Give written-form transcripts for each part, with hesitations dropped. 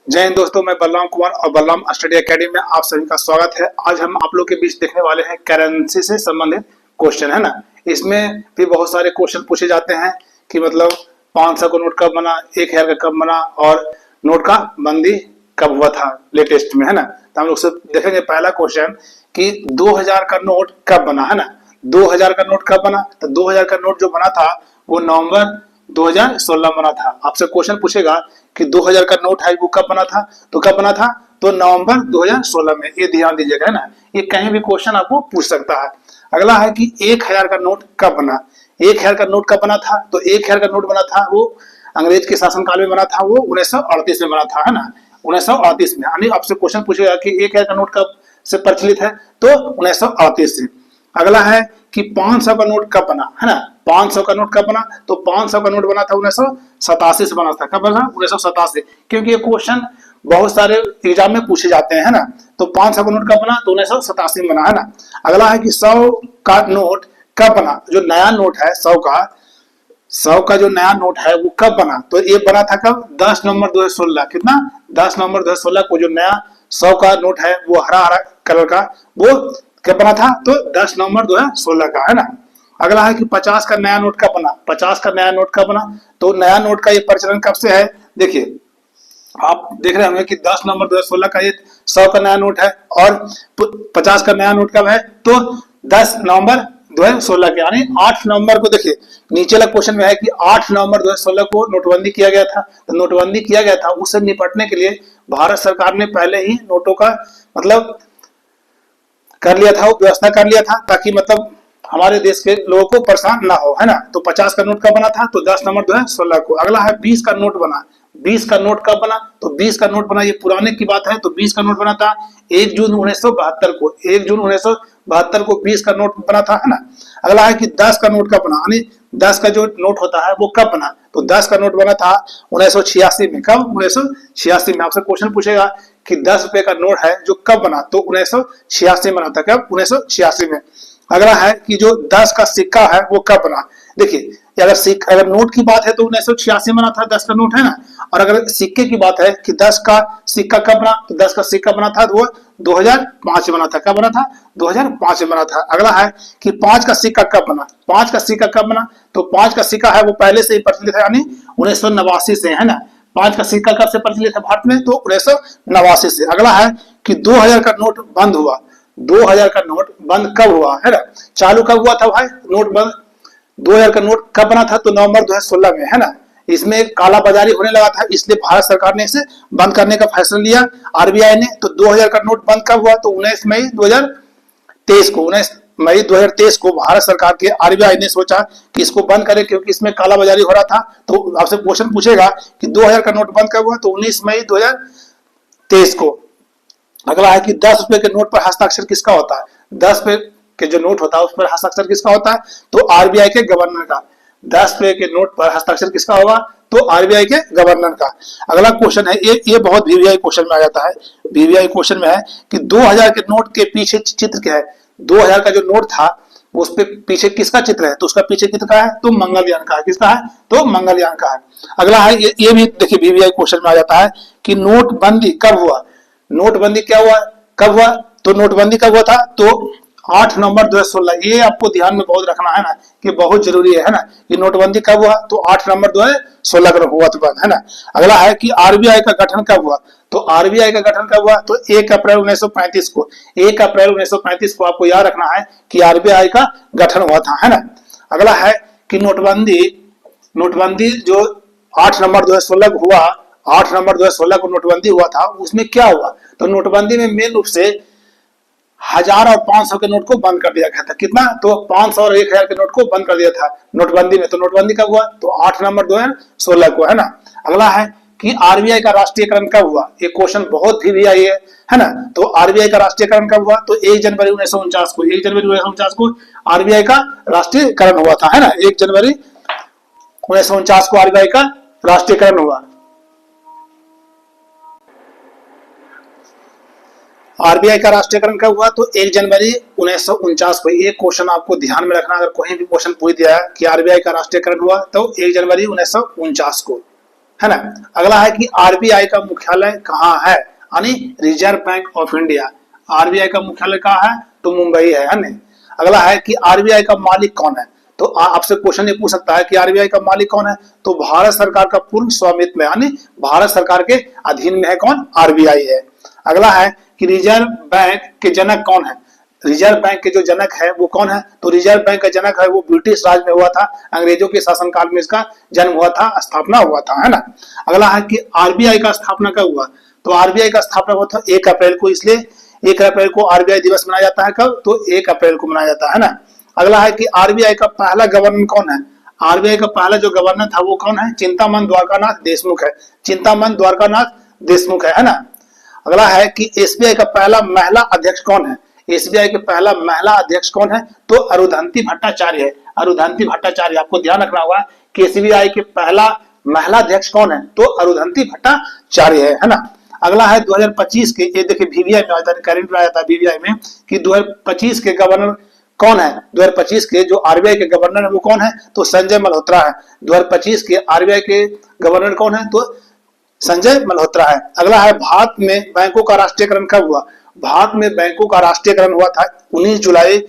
जय हिंद दोस्तों, मैं बलराम कुमार और बलराम स्टडी एकेडमी में आप सभी का स्वागत है। आज हम आप लोग के बीच देखने वाले हैं करेंसी से संबंधित क्वेश्चन, है ना। इसमें भी बहुत सारे क्वेश्चन पूछे जाते हैं कि मतलब 500 का नोट कब बना, 1000 का कब बना और नोट का बंदी कब हुआ था लेटेस्ट में, है ना। तो हम लोग सब देखेंगे पहला क्वेश्चन कि 2000 का नोट कब बना, है ना। 2000 का नोट कब बना, तो 2000 का नोट जो बना था वो नवंबर 2016 बना था। आपसे क्वेश्चन पूछेगा कि 2000 का नोट है वो कब बना था, तो कब बना था, तो नवंबर 2016 में। ये ध्यान दीजिएगा, है ना। ये कहीं भी क्वेश्चन आपको पूछ सकता है। अगला है कि 1000 का नोट कब बना। 1000 का नोट कब बना था, तो 1000 का नोट बना था वो अंग्रेज के शासनकाल में बना था, वो 1938 में बना था, है ना। 1938 में। यानी आपसे क्वेश्चन पूछेगा कि 1000 का नोट कब से प्रचलित है, तो 1938 से। अगला है कि 500 का नोट कब बना, है ना। 500 का नोट कब बना, तो 500 का नोट बना था 1987 से बना था। कब बना, 1987। क्योंकि ये क्वेश्चन बहुत सारे एग्जाम में पूछे जाते हैं, है ना। तो 500 का नोट कब बना, तो 1987 में बना, है ना। अगला है कि 100 का नोट कब बना। जो नया नोट है 100 का जो नया नोट है वो कब बना, तो ये बना था कब, 10 नवंबर 2016। कितना, 10 नवंबर 2016 को जो नया 100 का नोट है वो हरा हरा कलर का, वो कब बना था, तो 10 नवंबर 2016 का, है ना। अगला है कि 50 का नया नोट कब बना। 50 का नया नोट कब बना, तो नया नोट का ये प्रचलन कब से है, देखिए आप देख रहे होंगे कि 10 नवंबर 2016 का ये 100 का नया नोट है और 50 का नया नोट कब है, तो 10 नवंबर 2016 के, यानी 8 नवंबर को। देखिए नीचे वाला क्वेश्चन में है कि 8 नवंबर 2016 को नोटबंदी किया गया था। तो नोटबंदी किया गया था, उससे निपटने के लिए भारत सरकार ने पहले ही नोटों का मतलब कर लिया था, वो व्यवस्था कर लिया था, ताकि मतलब हमारे देश के लोगों को परेशान ना हो, है ना। तो 50 का नोट कब बना था, तो 10 नवंबर 2016 को। अगला है 20 का नोट बना। 20 का नोट कब बना, तो 20 का नोट बना, ये पुराने की बात है, तो 20 का नोट बना था 1 जून 1972 को। 1 जून 1972 को 20 का नोट बना था, है ना। अगला है कि 10 का नोट कब बना, यानी 10 का जो नोट होता है वो कब बना, तो 10 का नोट बना था 1986 में। कब, 1986 में। आपसे क्वेश्चन पूछेगा कि 10 रुपए का नोट है जो कब बना, तो 1986 में बना था। कब, 1986 में। अगला है कि जो 10 का सिक्का है वो कब बना। देखिए अगर नोट की बात है तो 1986 में बना था 10 का नोट, है ना। और अगर सिक्के की बात है कि 10 का सिक्का कब बना, तो 10 का सिक्का बना था वो 2005 में बना था। कब बना था, 2005 में बना था। अगला है कि 5 का सिक्का कब बना। 5 का सिक्का कब बना, तो 5 का सिक्का है वो पहले से ही प्रचलित है, यानी 1989 से, है ना। 5 का सिक्का कब से प्रचलित है भारत में, तो 1989 से। अगला है कि 2000 का नोट बंद हुआ। 2000 का नोट बंद कब हुआ, है ना। चालू कब हुआ था भाई नोट बंद, 2000 का नोट कब बना था, तो नवंबर 2016 में, है ना। इसमें काला बाजारी होने लगा था, इसलिए भारत सरकार ने इसे बंद करने का फैसला लिया, आरबीआई ने। तो 2000 का नोट बंद कब हुआ, तो 19 मई 2023 को। 19 मई 2023 को भारत सरकार के आरबीआई ने सोचा कि इसको बंद करें, क्योंकि इसमें काला बाजारी हो रहा था। तो आपसे क्वेश्चन पूछेगा कि 2000 का नोट बंद कब हुआ, तो 19 मई 2023 को। अगला है कि 10 रुपए के नोट पर हस्ताक्षर किसका होता है। 10 रुपए के जो नोट होता है उस पर हस्ताक्षर किसका होता है, तो आरबीआई के गवर्नर का। 10 रुपए के नोट पर हस्ताक्षर किसका होगा, तो आरबीआई के गवर्नर का। अगला क्वेश्चन है, ये बहुत वीवीआई क्वेश्चन में आ जाता है। वीवीआई क्वेश्चन में है कि 2000 के नोट के पीछे चित्र क्या है। 2000 का जो नोट था उस पे पीछे किसका चित्र है, तो उसका पीछे चित्र का है, तो मंगलयान का है। किसका है, तो मंगलयान का है। अगला है ये भी देखिए वीवीआई क्वेश्चन में आ जाता है कि नोटबंदी कब हुआ। नोटबंदी क्या हुआ, कब हुआ, तो नोटबंदी कब हुआ था, तो 8 नवंबर 2016। ये आपको ध्यान में बहुत रखना है ना, कि बहुत जरूरी है ना। ये नोटबंदी कब हुआ, तो 8 नवंबर 2016 को हुआ था, है ना। अगला है कि आरबीआई का गठन कब हुआ, तो आरबीआई का गठन कब हुआ, तो 1 अप्रैल 1935 को। 1 अप्रैल 1935 को आपको याद रखना है कि आरबीआई का गठन हुआ था, है ना। अगला है कि नोटबंदी जो 8 नवंबर 2016 को हुआ, 8 नवंबर 2016 को नोटबंदी हुआ था, उसमें क्या हुआ, तो नोटबंदी में मेन रूप से 1000 और 500 के नोट को बंद कर दिया गया था। कितना, तो 500 और 1000 के नोट को बंद कर दिया था नोटबंदी में। तो नोटबंदी कब हुआ, तो 8 नवंबर 2016 को, है ना। अगला है कि आरबीआई का राष्ट्रीयकरण कब हुआ। ये क्वेश्चन बहुत ही भी आई है ना। तो आरबीआई का राष्ट्रीयकरण कब हुआ, तो 1 जनवरी 1949 को। 1 जनवरी 1949 को आरबीआई का राष्ट्रीयकरण हुआ था, है ना। 1 जनवरी 1949 को आरबीआई का राष्ट्रीयकरण हुआ। आरबीआई का राष्ट्रीयकरण कब हुआ, तो 1 जनवरी 1949 को। ये क्वेश्चन आपको ध्यान में रखना, अगर कोई भी क्वेश्चन पूछ दिया है कि आरबीआई का राष्ट्रीयकरण हुआ, तो 1 जनवरी 1949 को। है ना। अगला है कि आरबीआई का मुख्यालय कहाँ है, यानी reserve bank of India. RBI का मुख्यालय कहाँ है, तो मुंबई है ना। अगला है कि आरबीआई का मालिक कौन है, तो आपसे क्वेश्चन ये पूछ सकता है कि आरबीआई का मालिक कौन है, तो भारत सरकार का पूर्ण स्वामित्व है, यानी भारत सरकार के अधीन में है कौन, आरबीआई है। अगला है कि रिजर्व बैंक के जनक कौन है, रिजर्व बैंक के जो जनक है वो कौन है, तो रिजर्व बैंक का जनक है वो ब्रिटिश राज में हुआ था, अंग्रेजों के शासनकाल में इसका जन्म हुआ था, स्थापना हुआ था, है ना। अगला है कि आरबीआई का स्थापना कब हुआ, तो आरबीआई का स्थापना हुआ था 1 अप्रैल को, इसलिए 1 अप्रैल को आरबीआई दिवस मनाया जाता है। कब, तो 1 अप्रैल को मनाया जाता है ना। अगला है कि आरबीआई का पहला गवर्नर कौन है, आरबीआई का पहला जो गवर्नर था वो कौन है, चिंतामन द्वारकानाथ देशमुख है, चिंतामन द्वारकानाथ देशमुख है ना। अगला है कि एसबीआई का पहला महिला अध्यक्ष कौन है, एसबीआई के पहला महिला अध्यक्ष कौन है, तो अरुंधति भट्टाचार्य है, अरुंधति भट्टाचार्य। आपको ध्यान रखना होगा कि एसबीआई के पहला महिला अध्यक्ष कौन है, तो अरुंधति भट्टाचार्य है ना। अगला है 2025 के, ये देखिए बीबीआई में आता है, करंट में आता है बीबीआई में कि 2025 के गवर्नर कौन है, 2025 के जो आरबीआई के गवर्नर है वो कौन है, तो संजय मल्होत्रा है। 2025 के आरबीआई के गवर्नर कौन है, तो संजय मल्होत्रा है। अगला है भारत में बैंकों का राष्ट्रीयकरण कब हुआ, भारत में बैंकों का राष्ट्रीयकरण हुआ था 19 जुलाई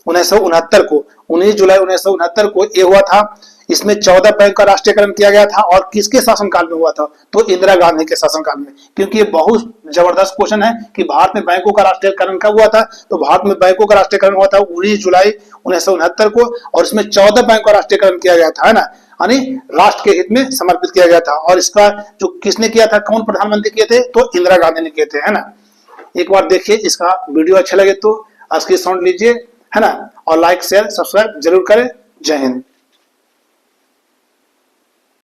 1969 को, 19 जुलाई 1969 को ये हुआ था। इसमें 14 बैंक का राष्ट्रीयकरण किया गया था, और किसके शासनकाल में हुआ था, तो इंदिरा गांधी के शासनकाल में। क्योंकि ये बहुत जबरदस्त क्वेश्चन है कि भारत में बैंकों का राष्ट्रीयकरण कब हुआ था, तो भारत में बैंकों का राष्ट्रीयकरण हुआ था 19 जुलाई 1969 को, और इसमें 14 बैंक का राष्ट्रीयकरण किया गया था, है ना, यानी राष्ट्र के हित में समर्पित किया गया था। और इसका जो किसने किया था, कौन प्रधानमंत्री किए थे, तो इंदिरा गांधी ने किए थे, है ना। एक बार देखिए, इसका वीडियो अच्छा लगे तो स्क्रीनशॉट लीजिए, है ना, और लाइक शेयर सब्सक्राइब जरूर करें। जय हिंद।